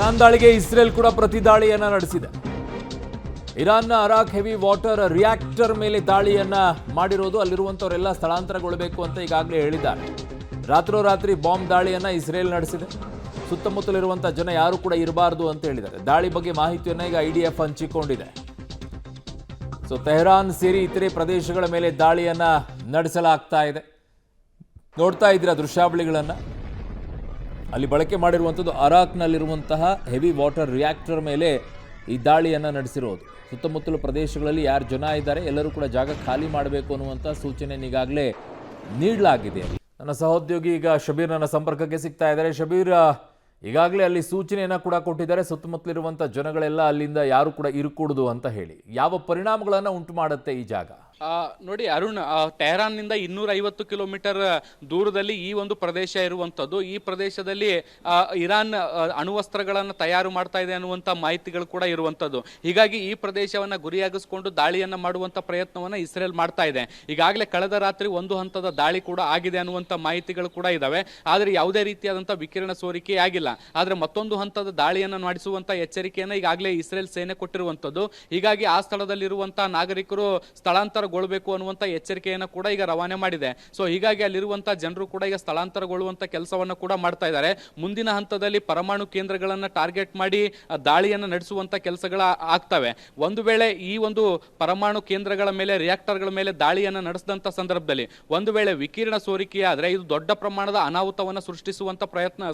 Iran ದಾಳಿಗೆ Israel ಕೂಡ ಪ್ರತಿದಾಳಿಯನ್ನ ನಡೆಸಿದೆ. ಇರಾನ್ನ ಅರಾಕ್ ಹೆವಿ ವಾಟರ್ ರಿಯಾಕ್ಟರ್ ಮೇಲೆ ದಾಳಿಯನ್ನ ಮಾಡಿರೋದು. ಅಲ್ಲಿರುವಂತವರೆಲ್ಲ ಸ್ಥಳಾಂತರಗೊಳ್ಳಬೇಕು ಅಂತ ಈಗಾಗಲೇ ಹೇಳಿದ್ದಾರೆ. ರಾತ್ರೋರಾತ್ರಿ ಬಾಂಬ್ ದಾಳಿಯನ್ನ ಇಸ್ರೇಲ್ ನಡೆಸಿದೆ. ಸುತ್ತಮುತ್ತಲಿರುವಂತಹ ಜನ ಯಾರು ಕೂಡ ಇರಬಾರದು ಅಂತ ಹೇಳಿದ್ದಾರೆ. ದಾಳಿ ಬಗ್ಗೆ ಮಾಹಿತಿಯನ್ನ ಈಗ IDF ಹಂಚಿಕೊಂಡಿದೆ. ತೆಹರಾನ್ ಸೇರಿ ಇತರೆ ಪ್ರದೇಶಗಳ ಮೇಲೆ ದಾಳಿಯನ್ನ ನಡೆಸಲಾಗ್ತಾ ಇದೆ. ನೋಡ್ತಾ ಇದ್ದೀರಾ ದೃಶ್ಯಾವಳಿಗಳನ್ನ. ಅಲ್ಲಿ ಬಳಕೆ ಮಾಡಿರುವಂಥದ್ದು ಅರಾಕ್ನಲ್ಲಿರುವಂತಹ ಹೆವಿ ವಾಟರ್ ರಿಯಾಕ್ಟರ್ ಮೇಲೆ ಈ ದಾಳಿಯನ್ನ ನಡೆಸಿರೋದು. ಸುತ್ತಮುತ್ತಲ ಪ್ರದೇಶಗಳಲ್ಲಿ ಯಾರು ಜನ ಇದ್ದಾರೆ ಎಲ್ಲರೂ ಕೂಡ ಜಾಗ ಖಾಲಿ ಮಾಡಬೇಕು ಅನ್ನುವಂಥ ಸೂಚನೆ ಈಗಾಗಲೇ ನೀಡಲಾಗಿದೆ. ನನ್ನ ಸಹೋದ್ಯೋಗಿ ಈಗ ಶಬೀರ್ ನನ್ನ ಸಂಪರ್ಕಕ್ಕೆ ಸಿಗ್ತಾ ಇದ್ದಾರೆ. ಶಬೀರ್, ಈಗಾಗಲೇ ಅಲ್ಲಿ ಸೂಚನೆಯನ್ನ ಕೂಡ ಕೊಟ್ಟಿದ್ದಾರೆ, ಸುತ್ತಮುತ್ತಲಿರುವಂಥ ಜನಗಳೆಲ್ಲ ಅಲ್ಲಿಂದ ಯಾರು ಕೂಡ ಇರಕೂಡದು ಅಂತ ಹೇಳಿ. ಯಾವ ಪರಿಣಾಮಗಳನ್ನು ಉಂಟು ಮಾಡುತ್ತೆ ಈ ಜಾಗ? ನೋಡಿ ಅರುಣ್, ಟೆಹರಾನ್ನಿಂದ 250 ಕಿಲೋಮೀಟರ್ ದೂರದಲ್ಲಿ ಈ ಒಂದು ಪ್ರದೇಶ ಇರುವಂಥದ್ದು. ಈ ಪ್ರದೇಶದಲ್ಲಿ ಇರಾನ್ ಅಣುವಸ್ತ್ರಗಳನ್ನು ತಯಾರು ಮಾಡ್ತಾ ಇದೆ ಅನ್ನುವಂಥ ಮಾಹಿತಿಗಳು ಕೂಡ ಇರುವಂಥದ್ದು. ಹೀಗಾಗಿ ಈ ಪ್ರದೇಶವನ್ನು ಗುರಿಯಾಗಿಸಿಕೊಂಡು ದಾಳಿಯನ್ನು ಮಾಡುವಂಥ ಪ್ರಯತ್ನವನ್ನು ಇಸ್ರೇಲ್ ಮಾಡ್ತಾ ಇದೆ. ಈಗಾಗಲೇ ಕಳೆದ ರಾತ್ರಿ ಒಂದು ಹಂತದ ದಾಳಿ ಕೂಡ ಆಗಿದೆ ಅನ್ನುವಂಥ ಮಾಹಿತಿಗಳು ಕೂಡ ಇದ್ದಾವೆ. ಆದರೆ ಯಾವುದೇ ರೀತಿಯಾದಂಥ ವಿಕಿರಣ ಸೋರಿಕೆ ಆಗಿಲ್ಲ. ಆದರೆ ಮತ್ತೊಂದು ಹಂತದ ದಾಳಿಯನ್ನು ನಡೆಸುವಂಥ ಎಚ್ಚರಿಕೆಯನ್ನು ಈಗಾಗಲೇ ಇಸ್ರೇಲ್ ಸೇನೆ ಕೊಟ್ಟಿರುವಂಥದ್ದು. ಹೀಗಾಗಿ ಆ ಸ್ಥಳದಲ್ಲಿರುವಂಥ ನಾಗರಿಕರು ಸ್ಥಳಾಂತರಗೊಳ್ಳಬೇಕು ಅನ್ನುವಂಥ ಎಚ್ಚರಿಕೆಯನ್ನು ಕೂಡ ಈಗ ರವಾನೆ ಮಾಡಿದೆ. ಸೊ ಹೀಗಾಗಿ ಅಲ್ಲಿರುವಂಥ ಜನರು ಕೂಡ ಈಗ ಸ್ಥಳಾಂತರಗೊಳ್ಳುವಂಥ ಕೆಲಸವನ್ನು ಕೂಡ ಮಾಡ್ತಾ ಇದ್ದಾರೆ. ಮುಂದಿನ ಹಂತದಲ್ಲಿ ಪರಮಾಣು ಕೇಂದ್ರಗಳನ್ನು ಟಾರ್ಗೆಟ್ ಮಾಡಿ ದಾಳಿಯನ್ನು ನಡೆಸುವಂಥ ಕೆಲಸಗಳು ಆಗ್ತವೆ. ಒಂದು ವೇಳೆ ಈ ಒಂದು ಪರಮಾಣು ಕೇಂದ್ರಗಳ ಮೇಲೆ, ರಿಯಾಕ್ಟರ್ಗಳ ಮೇಲೆ ದಾಳಿಯನ್ನು ನಡೆಸಿದಂಥ ಸಂದರ್ಭದಲ್ಲಿ ಒಂದು ವೇಳೆ ವಿಕಿರಣ ಸೋರಿಕೆಯಾದರೆ ಇದು ದೊಡ್ಡ ಪ್ರಮಾಣದ ಅನಾಹುತವನ್ನು ಸೃಷ್ಟಿಸುವಂಥ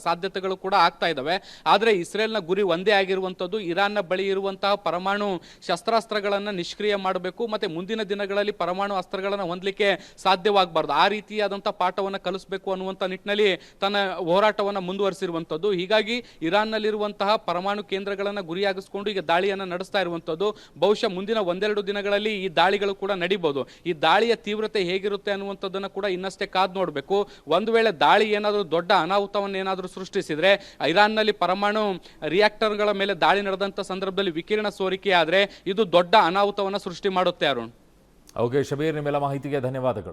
ಸಾಧ್ಯತೆಗಳು ಕೂಡ ಆಗ್ತಾ ಇದ್ದಾವೆ. ಆದರೆ ಇಸ್ರೇಲ್ನ ಗುರಿ ಒಂದೇ ಆಗಿರುವಂಥದ್ದು, ಇರಾನ್ನ ಬಳಿ ಇರುವಂತಹ ಪರಮಾಣು ಶಸ್ತ್ರಾಸ್ತ್ರಗಳನ್ನು ನಿಷ್ಕ್ರಿಯ ಮಾಡಬೇಕು, ಮತ್ತೆ ಮುಂದಿನ ದಿನಗಳಲ್ಲಿ ಪರಮಾಣು ಅಸ್ತ್ರಗಳನ್ನು ಹೊಂದಲಿಕ್ಕೆ ಸಾಧ್ಯವಾಗಬಾರ್ದು. ಆ ರೀತಿಯಾದಂತಹ ಪಾಠವನ್ನು ಕಲಿಸಬೇಕು ಅನ್ನುವಂಥ ನಿಟ್ಟಿನಲ್ಲಿ ತನ್ನ ಹೋರಾಟವನ್ನು ಮುಂದುವರಿಸಿರುವಂಥದ್ದು. ಹೀಗಾಗಿ ಇರಾನ್ನಲ್ಲಿರುವಂತಹ ಪರಮಾಣು ಕೇಂದ್ರಗಳನ್ನು ಗುರಿಯಾಗಿಸಿಕೊಂಡು ಈಗ ದಾಳಿಯನ್ನು ನಡೆಸ್ತಾ ಇರುವಂಥದ್ದು. ಬಹುಶಃ ಮುಂದಿನ ಒಂದೆರಡು ದಿನಗಳಲ್ಲಿ ಈ ದಾಳಿಗಳು ಕೂಡ ನಡೀಬಹುದು. ಈ ದಾಳಿಯ ತೀವ್ರತೆ ಹೇಗಿರುತ್ತೆ ಅನ್ನುವಂಥದ್ದನ್ನು ಕೂಡ ಇನ್ನಷ್ಟೇ ಕಾದು ನೋಡಬೇಕು. ಒಂದು ವೇಳೆ ದಾಳಿ ಏನಾದರೂ ದೊಡ್ಡ ಅನಾಹುತವನ್ನು ಏನಾದರೂ ಸೃಷ್ಟಿಸಿದ್ರೆ, ಇರಾನ್ನಲ್ಲಿ ಪರಮಾಣು ರಿಯಾಕ್ಟರ್ಗಳ ಮೇಲೆ ದಾಳಿ ನಡೆದಂಥ ಸಂದರ್ಭದಲ್ಲಿ ವಿಕಿರಣ ಸೋರಿಕೆ ಆದರೆ ಇದು ದೊಡ್ಡ ಅನಾಹುತವನ್ನು ಸೃಷ್ಟಿ ಮಾಡುತ್ತೆ. ಅರುಣ್, ಓಕೆ ಶಬೀರ್, ನಿಮ್ಮೆಲ್ಲ ಮಾಹಿತಿಗೆ ಧನ್ಯವಾದಗಳು.